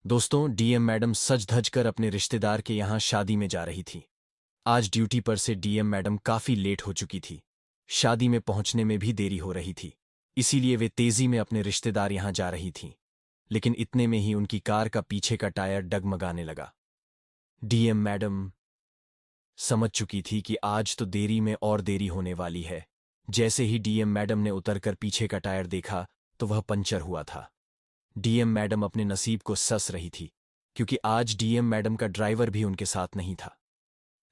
दोस्तों, DM madam सज धज कर अपने रिश्तेदार के यहाँ शादी में जा रही थी। आज ड्यूटी पर से डीएम मैडम काफी लेट हो चुकी थी। शादी में पहुंचने में भी देरी हो रही थी, इसीलिए वे तेजी में अपने रिश्तेदार यहाँ जा रही थीं। लेकिन इतने में ही उनकी कार का पीछे का टायर डगमगाने लगा। डीएम मैडम समझ चुकी थी कि आज तो देरी में और देरी होने वाली है। जैसे ही डीएम मैडम ने उतरकर पीछे का टायर देखा तो वह पंचर हुआ था। डीएम मैडम अपने नसीब को सस रही थी, क्योंकि आज डीएम मैडम का ड्राइवर भी उनके साथ नहीं था।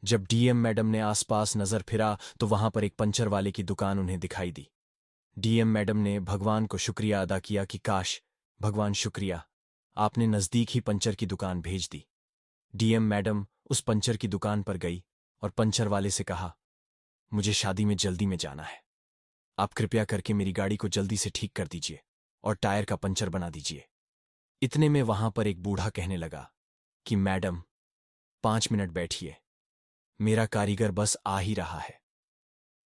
जब डीएम मैडम ने आसपास नजर फिरा तो वहां पर एक पंचर वाले की दुकान उन्हें दिखाई दी। डीएम मैडम ने भगवान को शुक्रिया अदा किया कि काश, भगवान शुक्रिया, आपने नजदीक ही पंचर की दुकान भेज दी। डीएम मैडम उस पंचर की दुकान पर गई और पंचर वाले से कहा, मुझे शादी में जल्दी में जाना है। आप कृपया करके मेरी गाड़ी को जल्दी से ठीक कर दीजिए और टायर का पंचर बना दीजिए। इतने में वहां पर एक बूढ़ा कहने लगा कि मैडम, 5 मिनट बैठिए, मेरा कारीगर बस आ ही रहा है।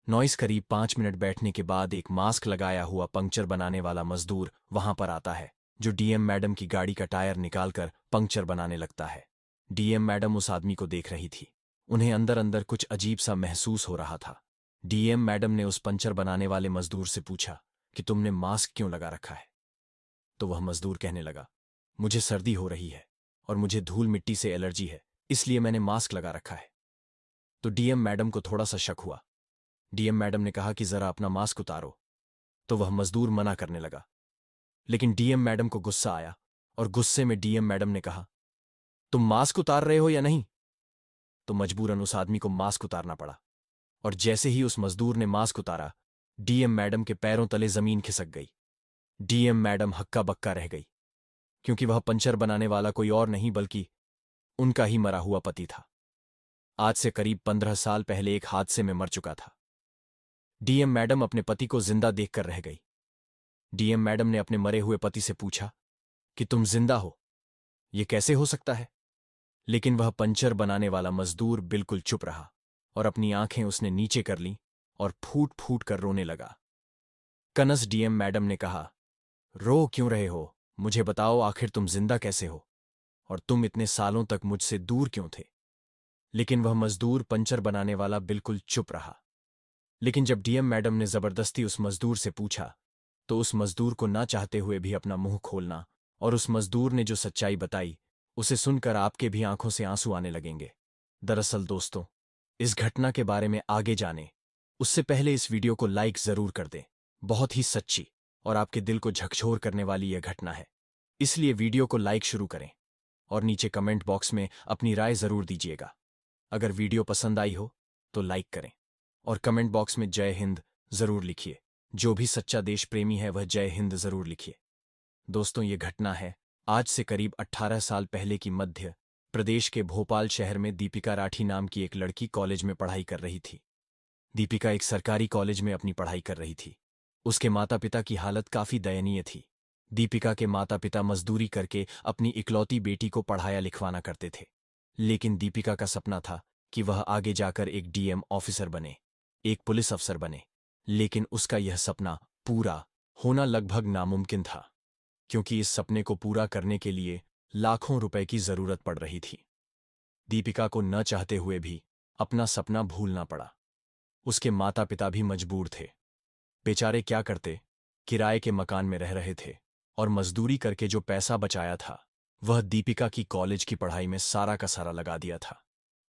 नॉइस करीब 5 मिनट बैठने के बाद एक मास्क लगाया हुआ पंक्चर बनाने वाला मजदूर वहां पर आता है, जो डीएम मैडम की गाड़ी का टायर निकालकर पंक्चर बनाने लगता है। डीएम मैडम उस आदमी को देख रही थी। उन्हें अंदर अंदर कुछ अजीब सा महसूस हो रहा था। डीएम मैडम ने उस पंचर बनाने वाले मजदूर से पूछा कि तुमने मास्क क्यों लगा रखा है? तो वह मजदूर कहने लगा, मुझे सर्दी हो रही है और मुझे धूल मिट्टी से एलर्जी है, इसलिए मैंने मास्क लगा रखा है। तो डीएम मैडम को थोड़ा सा शक हुआ। डीएम मैडम ने कहा कि जरा अपना मास्क उतारो। तो वह मजदूर मना करने लगा। लेकिन डीएम मैडम को गुस्सा आया और गुस्से में डीएम मैडम ने कहा, तुम मास्क उतार रहे हो या नहीं? तो मजबूरन उस आदमी को मास्क उतारना पड़ा। और जैसे ही उस मजदूर ने मास्क उतारा, डीएम मैडम के पैरों तले जमीन खिसक गई। डीएम मैडम हक्का बक्का रह गई, क्योंकि वह पंचर बनाने वाला कोई और नहीं बल्कि उनका ही मरा हुआ पति था। आज से करीब 15 साल पहले एक हादसे में मर चुका था। डीएम मैडम अपने पति को जिंदा देखकर रह गई। डीएम मैडम ने अपने मरे हुए पति से पूछा कि तुम जिंदा हो, ये कैसे हो सकता है? लेकिन वह पंचर बनाने वाला मजदूर बिल्कुल चुप रहा और अपनी आंखें उसने नीचे कर लीं और फूट फूट कर रोने लगा। कनस डीएम मैडम ने कहा, रो क्यों रहे हो? मुझे बताओ, आखिर तुम जिंदा कैसे हो और तुम इतने सालों तक मुझसे दूर क्यों थे? लेकिन वह मजदूर पंचर बनाने वाला बिल्कुल चुप रहा। लेकिन जब डीएम मैडम ने जबरदस्ती उस मजदूर से पूछा तो उस मजदूर को ना चाहते हुए भी अपना मुंह खोलना और उस मजदूर ने जो सच्चाई बताई उसे सुनकर आपके भी आंखों से आंसू आने लगेंगे। दरअसल दोस्तों, इस घटना के बारे में आगे जाने उससे पहले इस वीडियो को लाइक जरूर कर दें। बहुत ही सच्ची और आपके दिल को झकझोर करने वाली यह घटना है, इसलिए वीडियो को लाइक शुरू करें और नीचे कमेंट बॉक्स में अपनी राय जरूर दीजिएगा। अगर वीडियो पसंद आई हो तो लाइक करें और कमेंट बॉक्स में जय हिंद जरूर लिखिए। जो भी सच्चा देश प्रेमी है वह जय हिंद जरूर लिखिए। दोस्तों, ये घटना है आज से करीब 18 साल पहले की मध्य प्रदेश के भोपाल शहर में दीपिका राठी नाम की एक लड़की कॉलेज में पढ़ाई कर रही थी। दीपिका एक सरकारी कॉलेज में अपनी पढ़ाई कर रही थी। उसके माता पिता की हालत काफी दयनीय थी। दीपिका के माता पिता मजदूरी करके अपनी इकलौती बेटी को पढ़ाया लिखवाना करते थे। लेकिन दीपिका का सपना था कि वह आगे जाकर एक डीएम ऑफिसर बने, एक पुलिस अफसर बने। लेकिन उसका यह सपना पूरा होना लगभग नामुमकिन था, क्योंकि इस सपने को पूरा करने के लिए लाखों रुपए की जरूरत पड़ रही थी। दीपिका को न चाहते हुए भी अपना सपना भूलना पड़ा। उसके माता पिता भी मजबूर थे। बेचारे क्या करते, किराए के मकान में रह रहे थे और मजदूरी करके जो पैसा बचाया था वह दीपिका की कॉलेज की पढ़ाई में सारा का सारा लगा दिया था।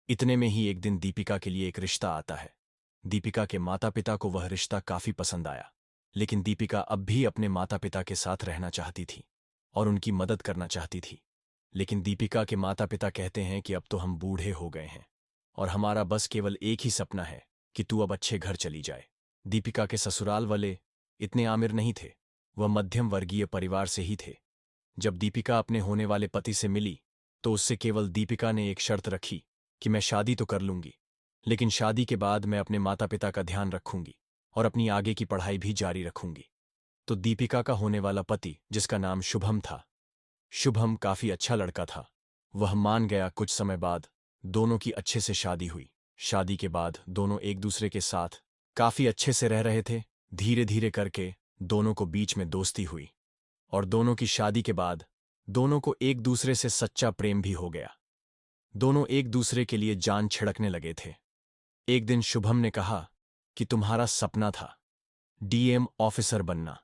इतने में ही एक दिन दीपिका के लिए एक रिश्ता आता है। दीपिका के माता पिता को वह रिश्ता काफी पसंद आया, लेकिन दीपिका अब भी अपने माता पिता के साथ रहना चाहती थी और उनकी मदद करना चाहती थी। लेकिन दीपिका के माता पिता कहते हैं कि अब तो हम बूढ़े हो गए हैं और हमारा बस केवल एक ही सपना है कि तू अब अच्छे घर चली जाए। दीपिका के ससुराल वाले इतने आमिर नहीं थे, वह मध्यम वर्गीय परिवार से ही थे। जब दीपिका अपने होने वाले पति से मिली तो उससे केवल दीपिका ने एक शर्त रखी कि मैं शादी तो कर लूंगी, लेकिन शादी के बाद मैं अपने माता पिता का ध्यान रखूंगी और अपनी आगे की पढ़ाई भी जारी रखूंगी। तो दीपिका का होने वाला पति, जिसका नाम शुभम था, शुभम काफी अच्छा लड़का था, वह मान गया। कुछ समय बाद दोनों की अच्छे से शादी हुई। शादी के बाद दोनों एक दूसरे के साथ काफी अच्छे से रह रहे थे। धीरे धीरे करके दोनों को बीच में दोस्ती हुई और दोनों की शादी के बाद दोनों को एक दूसरे से सच्चा प्रेम भी हो गया। दोनों एक दूसरे के लिए जान छिड़कने लगे थे। एक दिन शुभम ने कहा कि तुम्हारा सपना था डीएम ऑफिसर बनना,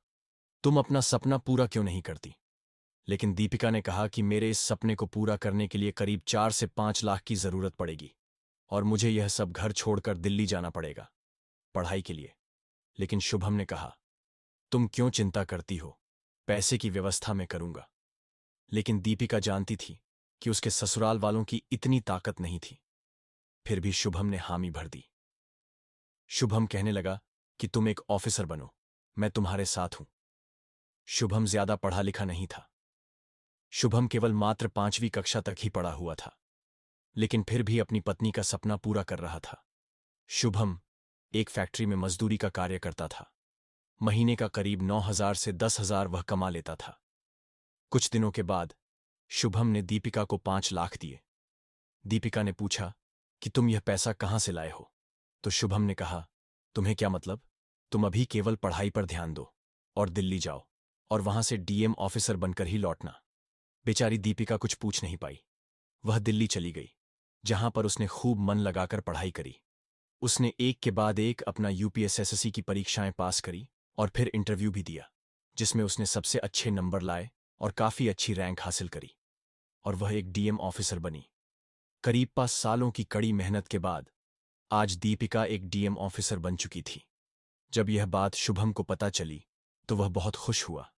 तुम अपना सपना पूरा क्यों नहीं करती? लेकिन दीपिका ने कहा कि मेरे इस सपने को पूरा करने के लिए करीब 4 से 5 लाख की जरूरत पड़ेगी और मुझे यह सब घर छोड़कर दिल्ली जाना पड़ेगा पढ़ाई के लिए। लेकिन शुभम ने कहा, तुम क्यों चिंता करती हो, पैसे की व्यवस्था मैं करूंगा। लेकिन दीपिका जानती थी कि उसके ससुराल वालों की इतनी ताकत नहीं थी। फिर भी शुभम ने हामी भर दी। शुभम कहने लगा कि तुम एक ऑफिसर बनो, मैं तुम्हारे साथ हूं। शुभम ज्यादा पढ़ा लिखा नहीं था। शुभम केवल मात्र 5वीं कक्षा तक ही पढ़ा हुआ था, लेकिन फिर भी अपनी पत्नी का सपना पूरा कर रहा था। शुभम एक फैक्ट्री में मजदूरी का कार्य करता था। महीने का करीब 9,000 से 10,000 वह कमा लेता था। कुछ दिनों के बाद शुभम ने दीपिका को 5 लाख दिए। दीपिका ने पूछा कि तुम यह पैसा कहां से लाए हो? तो शुभम ने कहा, तुम्हें क्या मतलब, तुम अभी केवल पढ़ाई पर ध्यान दो और दिल्ली जाओ और वहां से डीएम ऑफिसर बनकर ही लौटना। बेचारी दीपिका कुछ पूछ नहीं पाई। वह दिल्ली चली गई, जहां पर उसने खूब मन लगाकर पढ़ाई करी। उसने एक के बाद एक अपना यूपीएसएससी की परीक्षाएं पास करी और फिर इंटरव्यू भी दिया, जिसमें उसने सबसे अच्छे नंबर लाए और काफी अच्छी रैंक हासिल करी और वह एक डीएम ऑफिसर बनी। करीब 5 सालों की कड़ी मेहनत के बाद आज दीपिका एक डीएम ऑफिसर बन चुकी थी। जब यह बात शुभम को पता चली तो वह बहुत खुश हुआ।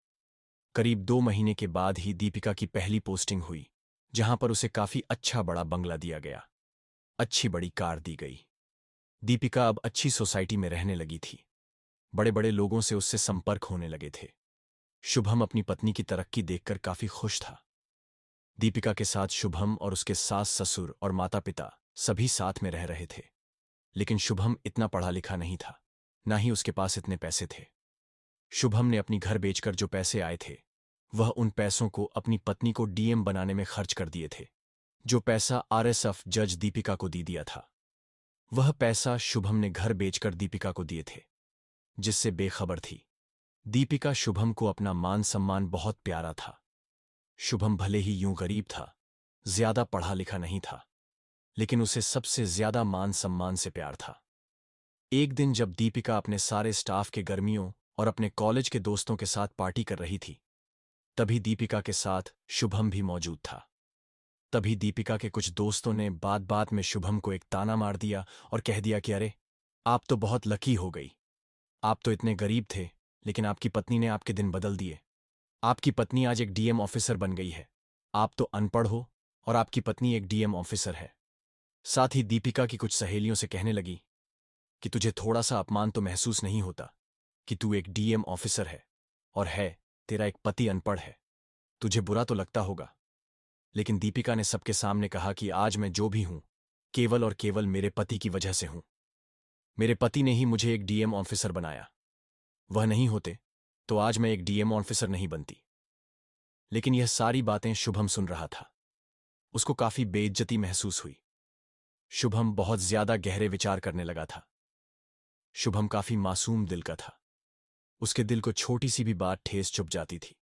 करीब 2 महीने के बाद ही दीपिका की पहली पोस्टिंग हुई, जहां पर उसे काफी अच्छा बड़ा बंगला दिया गया, अच्छी बड़ी कार दी गई। दीपिका अब अच्छी सोसाइटी में रहने लगी थी। बड़े बड़े लोगों से उससे संपर्क होने लगे थे। शुभम अपनी पत्नी की तरक्की देखकर काफी खुश था। दीपिका के साथ शुभम और उसके सास ससुर और माता पिता सभी साथ में रह रहे थे। लेकिन शुभम इतना पढ़ा लिखा नहीं था, ना ही उसके पास इतने पैसे थे। शुभम ने अपनी घर बेचकर जो पैसे आए थे वह उन पैसों को अपनी पत्नी को डीएम बनाने में खर्च कर दिए थे। जो पैसा आरएसएफ जज दीपिका को दे दिया था, वह पैसा शुभम ने घर बेचकर दीपिका को दिए थे, जिससे बेखबर थी। दीपिका शुभम को अपना मान सम्मान बहुत प्यारा था। शुभम भले ही यूं गरीब था, ज्यादा पढ़ा लिखा नहीं था, लेकिन उसे सबसे ज्यादा मान सम्मान से प्यार था। एक दिन जब दीपिका अपने सारे स्टाफ के गर्मियों और अपने कॉलेज के दोस्तों के साथ पार्टी कर रही थी, तभी दीपिका के साथ शुभम भी मौजूद था। तभी दीपिका के कुछ दोस्तों ने बात बात में शुभम को एक ताना मार दिया और कह दिया कि अरे, आप तो बहुत लकी हो गई। आप तो इतने गरीब थे, लेकिन आपकी पत्नी ने आपके दिन बदल दिए। आपकी पत्नी आज एक डीएम ऑफिसर बन गई है। आप तो अनपढ़ हो और आपकी पत्नी एक डीएम ऑफिसर है। साथ ही दीपिका की कुछ सहेलियों से कहने लगी कि तुझे थोड़ा सा अपमान तो महसूस नहीं होता कि तू एक डीएम ऑफिसर है और तेरा एक पति अनपढ़ है। तुझे बुरा तो लगता होगा। लेकिन दीपिका ने सबके सामने कहा कि आज मैं जो भी हूं, केवल और केवल मेरे पति की वजह से हूं। मेरे पति ने ही मुझे एक डीएम ऑफिसर बनाया। वह नहीं होते तो आज मैं एक डीएम ऑफिसर नहीं बनती। लेकिन यह सारी बातें शुभम सुन रहा था। उसको काफी बेइज्जती महसूस हुई। शुभम बहुत ज्यादा गहरे विचार करने लगा था। शुभम काफी मासूम दिल का था। उसके दिल को छोटी सी भी बात ठेस चुभ जाती थी।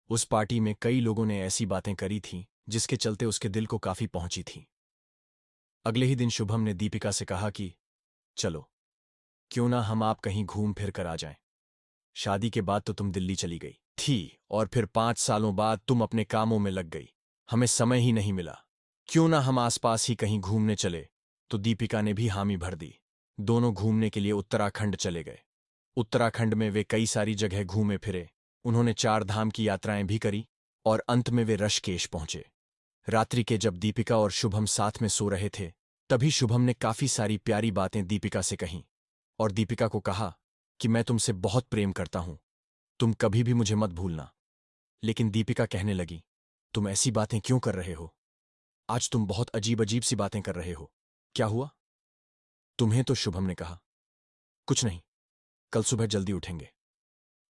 उस पार्टी में कई लोगों ने ऐसी बातें करी थीं जिसके चलते उसके दिल को काफी पहुंची थी। अगले ही दिन शुभम ने दीपिका से कहा कि चलो, क्यों ना हम आप कहीं घूम फिर कर आ जाएं। शादी के बाद तो तुम दिल्ली चली गई थी और फिर 5 सालों बाद तुम अपने कामों में लग गई। हमें समय ही नहीं मिला। क्यों ना हम आसपास ही कहीं घूमने चले? तो दीपिका ने भी हामी भर दी। दोनों घूमने के लिए उत्तराखंड चले गए। उत्तराखंड में वे कई सारी जगह घूमे फिरे। उन्होंने 4 धाम की यात्राएं भी करी और अंत में वे ऋषिकेश पहुंचे। रात्रि के जब दीपिका और शुभम साथ में सो रहे थे, तभी शुभम ने काफी सारी प्यारी बातें दीपिका से कहीं और दीपिका को कहा कि मैं तुमसे बहुत प्रेम करता हूं, तुम कभी भी मुझे मत भूलना। लेकिन दीपिका कहने लगी, तुम ऐसी बातें क्यों कर रहे हो? आज तुम बहुत अजीब अजीब सी बातें कर रहे हो। क्या हुआ तुम्हें? तो शुभम ने कहा, कुछ नहीं, कल सुबह जल्दी उठेंगे,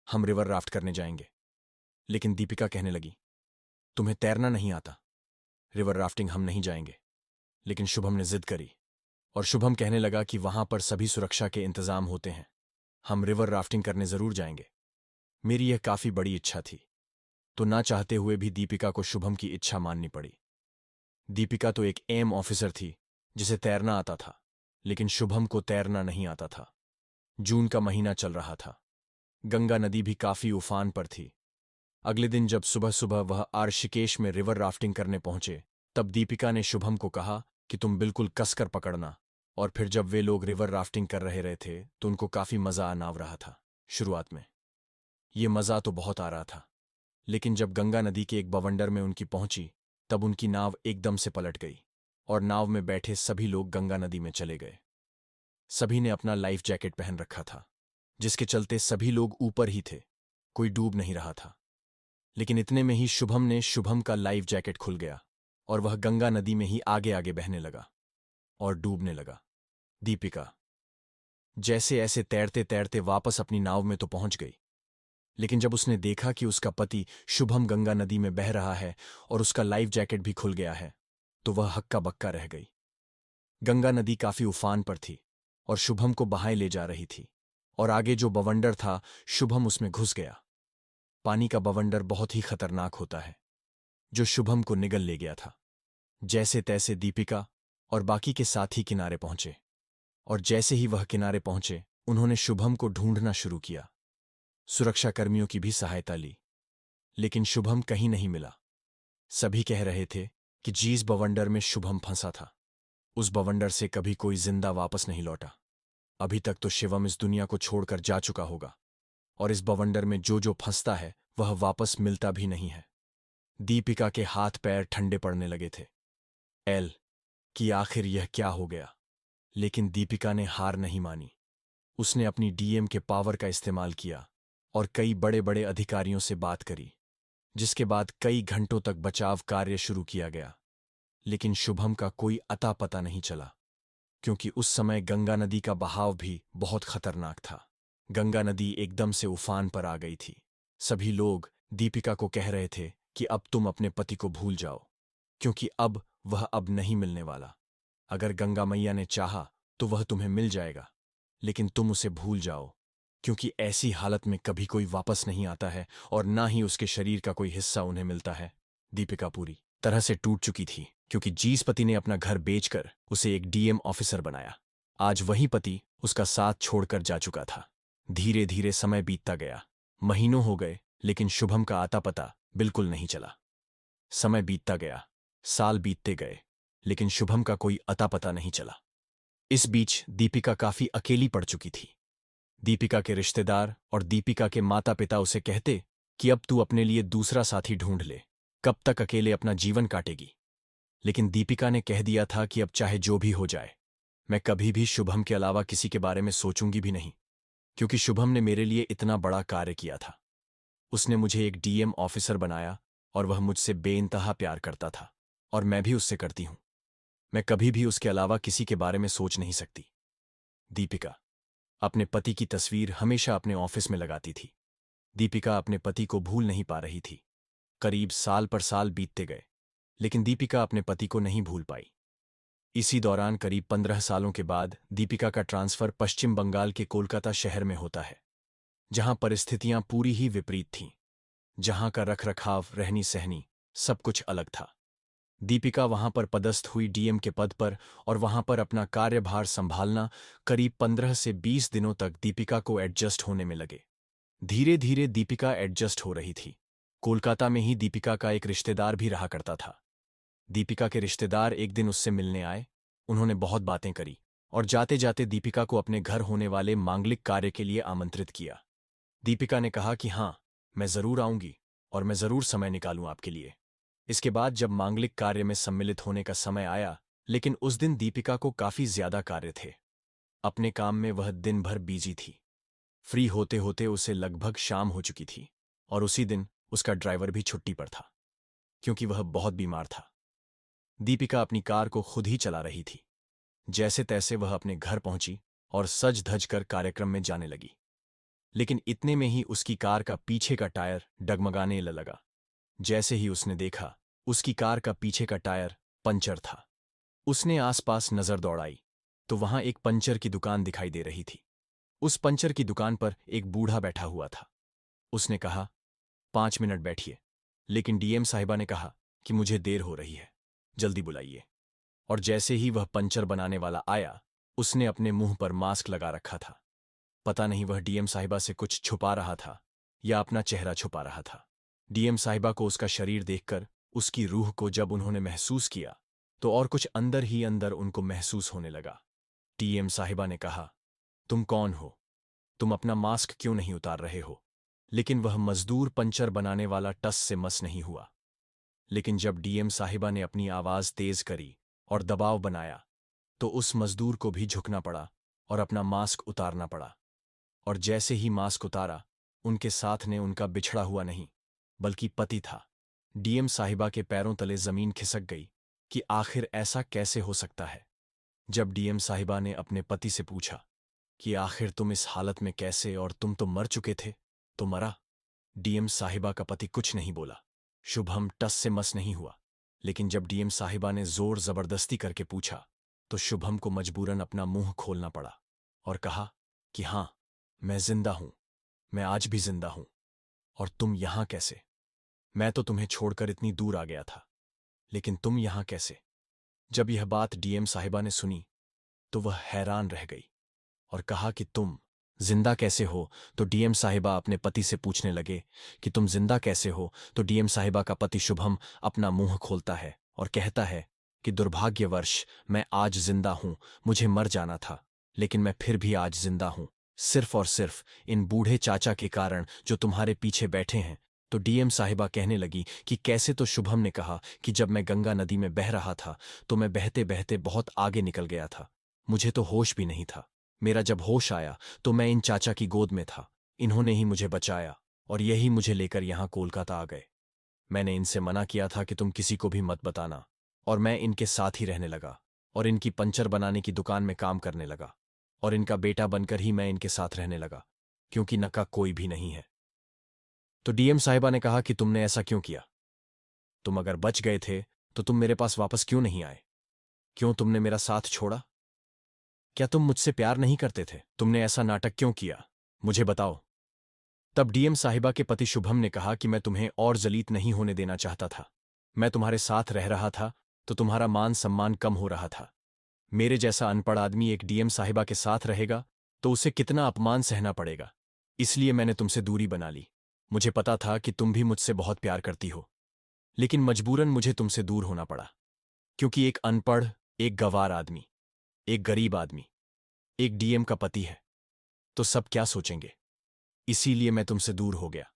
हम रिवर राफ्ट करने जाएंगे। लेकिन दीपिका कहने लगी, तुम्हें तैरना नहीं आता, रिवर राफ्टिंग हम नहीं जाएंगे। लेकिन शुभम ने जिद करी और शुभम कहने लगा कि वहां पर सभी सुरक्षा के इंतजाम होते हैं, हम रिवर राफ्टिंग करने जरूर जाएंगे। मेरी यह काफी बड़ी इच्छा थी। तो ना चाहते हुए भी दीपिका को शुभम की इच्छा माननी पड़ी। दीपिका तो एक एम ऑफिसर थी जिसे तैरना आता था, लेकिन शुभम को तैरना नहीं आता था। जून का महीना चल रहा था। गंगा नदी भी काफी उफान पर थी। अगले दिन जब सुबह सुबह वह ऋषिकेश में रिवर राफ्टिंग करने पहुंचे, तब दीपिका ने शुभम को कहा कि तुम बिल्कुल कसकर पकड़ना। और फिर जब वे लोग रिवर राफ्टिंग कर रहे थे तो उनको काफी मजा आनाव रहा था। शुरुआत में ये मजा तो बहुत आ रहा था, लेकिन जब गंगा नदी के एक बवंडर में उनकी पहुंची, तब उनकी नाव एकदम से पलट गई और नाव में बैठे सभी लोग गंगा नदी में चले गए। सभी ने अपना लाइफ जैकेट पहन रखा था, जिसके चलते सभी लोग ऊपर ही थे, कोई डूब नहीं रहा था। लेकिन इतने में ही शुभम का लाइफ जैकेट खुल गया और वह गंगा नदी में ही आगे आगे बहने लगा और डूबने लगा। दीपिका जैसे ऐसे तैरते तैरते वापस अपनी नाव में तो पहुंच गई, लेकिन जब उसने देखा कि उसका पति शुभम गंगा नदी में बह रहा है और उसका लाइफ जैकेट भी खुल गया है, तो वह हक्का बक्का रह गई। गंगा नदी काफी उफान पर थी और शुभम को बहाए ले जा रही थी, और आगे जो बवंडर था शुभम उसमें घुस गया। पानी का बवंडर बहुत ही खतरनाक होता है, जो शुभम को निगल ले गया था। जैसे तैसे दीपिका और बाकी के साथी किनारे पहुंचे, और जैसे ही वह किनारे पहुंचे, उन्होंने शुभम को ढूंढना शुरू किया। सुरक्षाकर्मियों की भी सहायता ली, लेकिन शुभम कहीं नहीं मिला। सभी कह रहे थे कि जिस बवंडर में शुभम फंसा था, उस बवंडर से कभी कोई जिंदा वापस नहीं लौटा। अभी तक तो शिवम इस दुनिया को छोड़कर जा चुका होगा, और इस बवंडर में जो जो फंसता है वह वापस मिलता भी नहीं है। दीपिका के हाथ पैर ठंडे पड़ने लगे थे। एल कि आखिर यह क्या हो गया। लेकिन दीपिका ने हार नहीं मानी। उसने अपनी डीएम के पावर का इस्तेमाल किया और कई बड़े बड़े अधिकारियों से बात करी, जिसके बाद कई घंटों तक बचाव कार्य शुरू किया गया। लेकिन शुभम का कोई अता पता नहीं चला, क्योंकि उस समय गंगा नदी का बहाव भी बहुत खतरनाक था। गंगा नदी एकदम से उफान पर आ गई थी। सभी लोग दीपिका को कह रहे थे कि अब तुम अपने पति को भूल जाओ, क्योंकि अब वह अब नहीं मिलने वाला। अगर गंगा मैया ने चाहा तो वह तुम्हें मिल जाएगा, लेकिन तुम उसे भूल जाओ, क्योंकि ऐसी हालत में कभी कोई वापस नहीं आता है और ना ही उसके शरीर का कोई हिस्सा उन्हें मिलता है। दीपिका पूरी तरह से टूट चुकी थी, क्योंकि जिस पति ने अपना घर बेचकर उसे एक डीएम ऑफिसर बनाया, आज वही पति उसका साथ छोड़कर जा चुका था। धीरे धीरे समय बीतता गया। महीनों हो गए, लेकिन शुभम का आता पता बिल्कुल नहीं चला। समय बीतता गया, साल बीतते गए, लेकिन शुभम का कोई अता पता नहीं चला। इस बीच दीपिका काफी अकेली पड़ चुकी थी। दीपिका के रिश्तेदार और दीपिका के माता पिता उसे कहते कि अब तू अपने लिए दूसरा साथी ढूंढ ले, कब तक अकेले अपना जीवन काटेगी। लेकिन दीपिका ने कह दिया था कि अब चाहे जो भी हो जाए, मैं कभी भी शुभम के अलावा किसी के बारे में सोचूंगी भी नहीं, क्योंकि शुभम ने मेरे लिए इतना बड़ा कार्य किया था। उसने मुझे एक डीएम ऑफिसर बनाया और वह मुझसे बेइंतहा प्यार करता था, और मैं भी उससे करती हूं। मैं कभी भी उसके अलावा किसी के बारे में सोच नहीं सकती। दीपिका अपने पति की तस्वीर हमेशा अपने ऑफिस में लगाती थी। दीपिका अपने पति को भूल नहीं पा रही थी। करीब साल पर साल बीतते गए, लेकिन दीपिका अपने पति को नहीं भूल पाई। इसी दौरान करीब 15 सालों के बाद दीपिका का ट्रांसफर पश्चिम बंगाल के कोलकाता शहर में होता है, जहां परिस्थितियां पूरी ही विपरीत थीं, जहां का रखरखाव, रहनी सहनी सब कुछ अलग था। दीपिका वहां पर पदस्थ हुई डीएम के पद पर, और वहां पर अपना कार्यभार संभालना करीब 15 से 20 दिनों तक दीपिका को एडजस्ट होने में लगे। धीरे धीरे दीपिका एडजस्ट हो रही थी। कोलकाता में ही दीपिका का एक रिश्तेदार भी रहा करता था। दीपिका के रिश्तेदार एक दिन उससे मिलने आए। उन्होंने बहुत बातें करी और जाते जाते दीपिका को अपने घर होने वाले मांगलिक कार्य के लिए आमंत्रित किया। दीपिका ने कहा कि हाँ, मैं जरूर आऊंगी और मैं जरूर समय निकालूं आपके लिए। इसके बाद जब मांगलिक कार्य में सम्मिलित होने का समय आया, लेकिन उस दिन दीपिका को काफी ज्यादा कार्य थे। अपने काम में वह दिन भर बिजी थी। फ्री होते होते उसे लगभग शाम हो चुकी थी, और उसी दिन उसका ड्राइवर भी छुट्टी पर था, क्योंकि वह बहुत बीमार था। दीपिका अपनी कार को खुद ही चला रही थी। जैसे तैसे वह अपने घर पहुंची और सज धज कर कार्यक्रम में जाने लगी। लेकिन इतने में ही उसकी कार का पीछे का टायर डगमगाने लगा। जैसे ही उसने देखा, उसकी कार का पीछे का टायर पंचर था। उसने आसपास नजर दौड़ाई तो वहां एक पंचर की दुकान दिखाई दे रही थी। उस पंचर की दुकान पर एक बूढ़ा बैठा हुआ था। उसने कहा, 5 मिनट बैठिए, लेकिन डीएम साहिबा ने कहा कि मुझे देर हो रही है, जल्दी बुलाइए। और जैसे ही वह पंचर बनाने वाला आया, उसने अपने मुंह पर मास्क लगा रखा था। पता नहीं वह डीएम साहिबा से कुछ छुपा रहा था या अपना चेहरा छुपा रहा था। डीएम साहिबा को उसका शरीर देखकर, उसकी रूह को जब उन्होंने महसूस किया, तो और कुछ अंदर ही अंदर उनको महसूस होने लगा। डीएम साहिबा ने कहा, तुम कौन हो? तुम अपना मास्क क्यों नहीं उतार रहे हो? लेकिन वह मजदूर पंचर बनाने वाला टस से मस नहीं हुआ। लेकिन जब डीएम साहिबा ने अपनी आवाज तेज करी और दबाव बनाया, तो उस मजदूर को भी झुकना पड़ा और अपना मास्क उतारना पड़ा। और जैसे ही मास्क उतारा, उनके साथ ने उनका बिछड़ा हुआ नहीं, बल्कि पति था। डीएम साहिबा के पैरों तले जमीन खिसक गई कि आखिर ऐसा कैसे हो सकता है। जब डीएम साहिबा ने अपने पति से पूछा कि आखिर तुम इस हालत में कैसे, और तुम तो मर चुके थे, तो मरा? डीएम साहिबा का पति कुछ नहीं बोला। शुभम टस से मस नहीं हुआ। लेकिन जब डीएम साहिबा ने जोर जबरदस्ती करके पूछा, तो शुभम को मजबूरन अपना मुंह खोलना पड़ा और कहा कि हां, मैं जिंदा हूं, मैं आज भी जिंदा हूं। और तुम यहां कैसे? मैं तो तुम्हें छोड़कर इतनी दूर आ गया था, लेकिन तुम यहां कैसे? जब यह बात डीएम साहिबा ने सुनी, तो वह हैरान रह गई और कहा कि तुम जिंदा कैसे हो? तो डीएम साहिबा अपने पति से पूछने लगे कि तुम जिंदा कैसे हो? तो डीएम साहिबा का पति शुभम अपना मुंह खोलता है और कहता है कि दुर्भाग्यवश मैं आज जिंदा हूं, मुझे मर जाना था, लेकिन मैं फिर भी आज जिंदा हूं, सिर्फ और सिर्फ इन बूढ़े चाचा के कारण जो तुम्हारे पीछे बैठे हैं। तो डीएम साहिबा कहने लगी कि कैसे? तो शुभम ने कहा कि जब मैं गंगा नदी में बह रहा था, तो मैं बहते बहते बहुत आगे निकल गया था, मुझे तो होश भी नहीं था। मेरा जब होश आया, तो मैं इन चाचा की गोद में था, इन्होंने ही मुझे बचाया और यही मुझे लेकर यहां कोलकाता आ गए। मैंने इनसे मना किया था कि तुम किसी को भी मत बताना, और मैं इनके साथ ही रहने लगा और इनकी पंचर बनाने की दुकान में काम करने लगा, और इनका बेटा बनकर ही मैं इनके साथ रहने लगा, क्योंकि नका कोई भी नहीं है। तो डीएम साहिबा ने कहा कि तुमने ऐसा क्यों किया? तुम अगर बच गए थे, तो तुम मेरे पास वापस क्यों नहीं आए? क्यों तुमने मेरा साथ छोड़ा? क्या तुम मुझसे प्यार नहीं करते थे? तुमने ऐसा नाटक क्यों किया? मुझे बताओ। तब डीएम साहिबा के पति शुभम ने कहा कि मैं तुम्हें और जलीत नहीं होने देना चाहता था। मैं तुम्हारे साथ रह रहा था, तो तुम्हारा मान सम्मान कम हो रहा था। मेरे जैसा अनपढ़ आदमी एक डीएम साहिबा के साथ रहेगा, तो उसे कितना अपमान सहना पड़ेगा। इसलिए मैंने तुमसे दूरी बना ली। मुझे पता था कि तुम भी मुझसे बहुत प्यार करती हो, लेकिन मजबूरन मुझे तुमसे दूर होना पड़ा, क्योंकि एक अनपढ़, एक गंवार आदमी, एक गरीब आदमी, एक डीएम का पति है, तो सब क्या सोचेंगे? इसीलिए मैं तुमसे दूर हो गया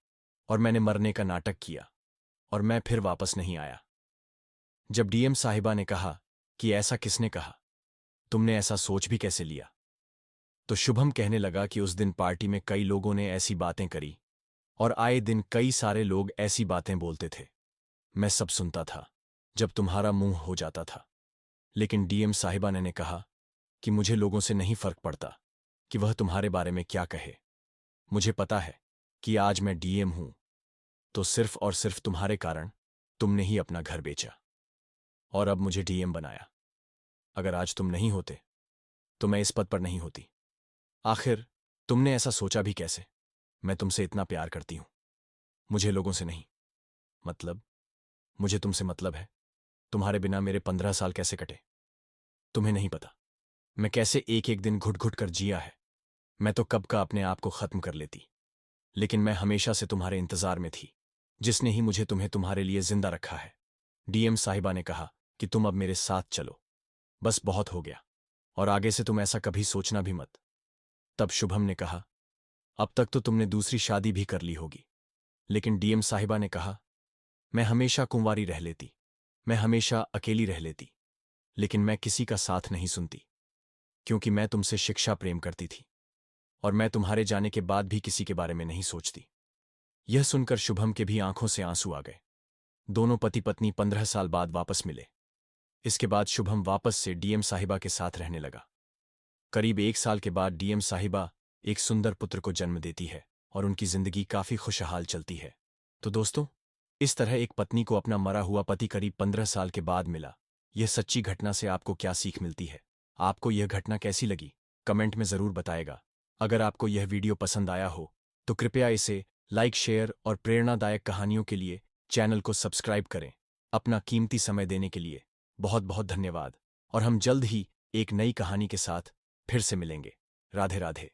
और मैंने मरने का नाटक किया, और मैं फिर वापस नहीं आया। जब डीएम साहिबा ने कहा कि ऐसा किसने कहा, तुमने ऐसा सोच भी कैसे लिया, तो शुभम कहने लगा कि उस दिन पार्टी में कई लोगों ने ऐसी बातें करी, और आए दिन कई सारे लोग ऐसी बातें बोलते थे। मैं सब सुनता था जब तुम्हारा मुंह हो जाता था। लेकिन डीएम साहिबा ने कहा कि मुझे लोगों से नहीं फर्क पड़ता कि वह तुम्हारे बारे में क्या कहे। मुझे पता है कि आज मैं डीएम हूं, तो सिर्फ और सिर्फ तुम्हारे कारण। तुमने ही अपना घर बेचा और अब मुझे डीएम बनाया। अगर आज तुम नहीं होते, तो मैं इस पद पर नहीं होती। आखिर तुमने ऐसा सोचा भी कैसे? मैं तुमसे इतना प्यार करती हूं, मुझे लोगों से नहीं। मतलब? मुझे तुमसे मतलब है। तुम्हारे बिना मेरे 15 साल कैसे कटे, तुम्हें नहीं पता। मैं कैसे एक एक दिन घुट घुट कर जिया है। मैं तो कब का अपने आप को खत्म कर लेती, लेकिन मैं हमेशा से तुम्हारे इंतजार में थी, जिसने ही मुझे तुम्हारे लिए जिंदा रखा है। डीएम साहिबा ने कहा कि तुम अब मेरे साथ चलो, बस बहुत हो गया, और आगे से तुम ऐसा कभी सोचना भी मत। तब शुभम ने कहा, अब तक तो तुमने दूसरी शादी भी कर ली होगी। लेकिन डीएम साहिबा ने कहा, मैं हमेशा कुंवारी रह लेती, मैं हमेशा अकेली रह लेती, लेकिन मैं किसी का साथ नहीं सुनती, क्योंकि मैं तुमसे शिक्षा प्रेम करती थी, और मैं तुम्हारे जाने के बाद भी किसी के बारे में नहीं सोचती। यह सुनकर शुभम के भी आंखों से आंसू आ गए। दोनों पति पत्नी 15 साल बाद वापस मिले। इसके बाद शुभम वापस से डीएम साहिबा के साथ रहने लगा। करीब 1 साल के बाद डीएम साहिबा एक सुंदर पुत्र को जन्म देती है, और उनकी जिंदगी काफी खुशहाल चलती है। तो दोस्तों, इस तरह एक पत्नी को अपना मरा हुआ पति करीब 15 साल के बाद मिला। यह सच्ची घटना से आपको क्या सीख मिलती है? आपको यह घटना कैसी लगी? कमेंट में जरूर बताएगा। अगर आपको यह वीडियो पसंद आया हो, तो कृपया इसे लाइक, शेयर और प्रेरणादायक कहानियों के लिए चैनल को सब्सक्राइब करें। अपना कीमती समय देने के लिए बहुत बहुत धन्यवाद और हम जल्द ही एक नई कहानी के साथ फिर से मिलेंगे। राधे राधे।